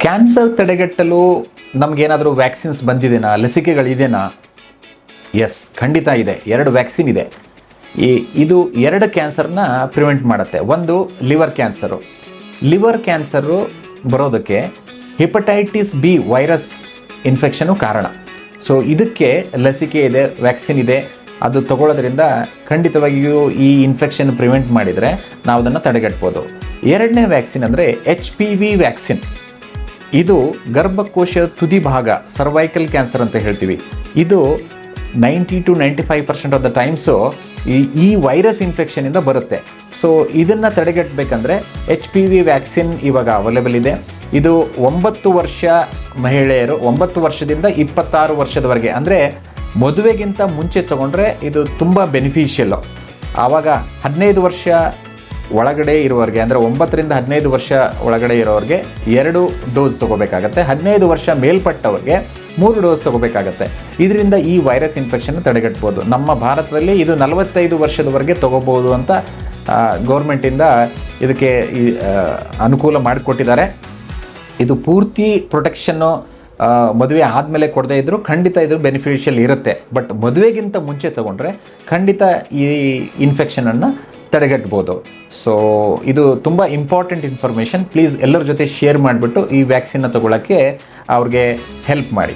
Cancer ತಡೆಗಟ್ಟಲು ನಮಗೇನಾದರೂ vaccines ಬಂದಿದೆನಾ, ಲಸಿಕೆಗಳಿದೆನಾ? S, ಖಂಡಿತ ಇದೆ. 2 ವ್ಯಾಕ್ಸಿನ್ ಇದೆ. ಇದು 2 ಕ್ಯಾನ್ಸರ್ನ ಪ್ರಿವೆಂಟ್ ಮಾಡುತ್ತೆ. ಒಂದು ಲಿವರ್ ಕ್ಯಾನ್ಸರು ಬರೋದಕ್ಕೆ ಹೆಪಟೈಟಿಸ್ ಬಿ ವೈರಸ್ ಇನ್ಫೆಕ್ಷನು ಕಾರಣ. ಸೊ ಇದಕ್ಕೆ ಲಸಿಕೆ ಇದೆ, ವ್ಯಾಕ್ಸಿನ್ ಇದೆ. ಅದು ತಗೊಳ್ಳೋದ್ರಿಂದ ಖಂಡಿತವಾಗಿಯೂ ಈ ಇನ್ಫೆಕ್ಷನ್ ಪ್ರಿವೆಂಟ್ ಮಾಡಿದರೆ ನಾವು ಅದನ್ನು ತಡೆಗಟ್ಬೋದು. 2ನೇ ವ್ಯಾಕ್ಸಿನ್ ಅಂದರೆ HPV ವ್ಯಾಕ್ಸಿನ್. ಇದು ಗರ್ಭಕೋಶ ತುದಿ ಭಾಗ, ಸರ್ವೈಕಲ್ ಕ್ಯಾನ್ಸರ್ ಅಂತ ಹೇಳ್ತೀವಿ. ಇದು 90 to 95% ಆಫ್ ದ ಟೈಮ್ಸು ಈ ವೈರಸ್ ಇನ್ಫೆಕ್ಷನಿಂದ ಬರುತ್ತೆ. ಸೊ ಇದನ್ನು ತಡೆಗಟ್ಟಬೇಕಂದ್ರೆ HPV ವ್ಯಾಕ್ಸಿನ್ ಇವಾಗ ಅವೈಲೇಬಲ್ ಇದೆ. ಇದು 9 ವರ್ಷ ಮಹಿಳೆಯರು, 9 ವರ್ಷದಿಂದ 26 ವರ್ಷದವರೆಗೆ, ಅಂದರೆ ಮದುವೆಗಿಂತ ಮುಂಚೆ ತೊಗೊಂಡ್ರೆ ಇದು ತುಂಬ ಬೆನಿಫಿಷಿಯಲ್ಲು. ಆವಾಗ 15 ವರ್ಷ ಒಳಗಡೆ ಇರೋರಿಗೆ, ಅಂದರೆ 9 ರಿಂದ 15 ವರ್ಷ ಒಳಗಡೆ ಇರೋರಿಗೆ 2 ಡೋಸ್ ತೊಗೋಬೇಕಾಗತ್ತೆ. 15 ವರ್ಷ ಮೇಲ್ಪಟ್ಟವ್ರಿಗೆ 3 ಡೋಸ್ ತೊಗೋಬೇಕಾಗತ್ತೆ. ಇದರಿಂದ ಈ ವೈರಸ್ ಇನ್ಫೆಕ್ಷನ್ ತಡೆಗಟ್ಬೋದು. ನಮ್ಮ ಭಾರತದಲ್ಲಿ ಇದು 45 ವರ್ಷದವರೆಗೆ ತೊಗೋಬೋದು ಅಂತ ಗೌರ್ಮೆಂಟಿಂದ ಇದಕ್ಕೆ ಅನುಕೂಲ ಮಾಡಿಕೊಟ್ಟಿದ್ದಾರೆ. ಇದು ಪೂರ್ತಿ ಪ್ರೊಟೆಕ್ಷನ್ನು ಮದುವೆ ಆದಮೇಲೆ ಕೊಡದೇ ಇದ್ದರೂ ಖಂಡಿತ ಇದು ಬೆನಿಫಿಷಿಯಲ್ ಇರುತ್ತೆ. ಬಟ್ ಮದುವೆಗಿಂತ ಮುಂಚೆ ತೊಗೊಂಡ್ರೆ ಖಂಡಿತ ಈ ಇನ್ಫೆಕ್ಷನನ್ನು ತಡೆಗಟ್ಬೋದು. ಸೊ ಇದು ತುಂಬ ಇಂಪಾರ್ಟೆಂಟ್ ಇನ್ಫಾರ್ಮೇಷನ್. ಪ್ಲೀಸ್ ಎಲ್ಲರ ಜೊತೆ ಶೇರ್ ಮಾಡಿಬಿಟ್ಟು ಈ ವ್ಯಾಕ್ಸಿನ್ನ ತೊಗೊಳ್ಳೋಕ್ಕೆ ಅವ್ರಿಗೆ ಹೆಲ್ಪ್ ಮಾಡಿ.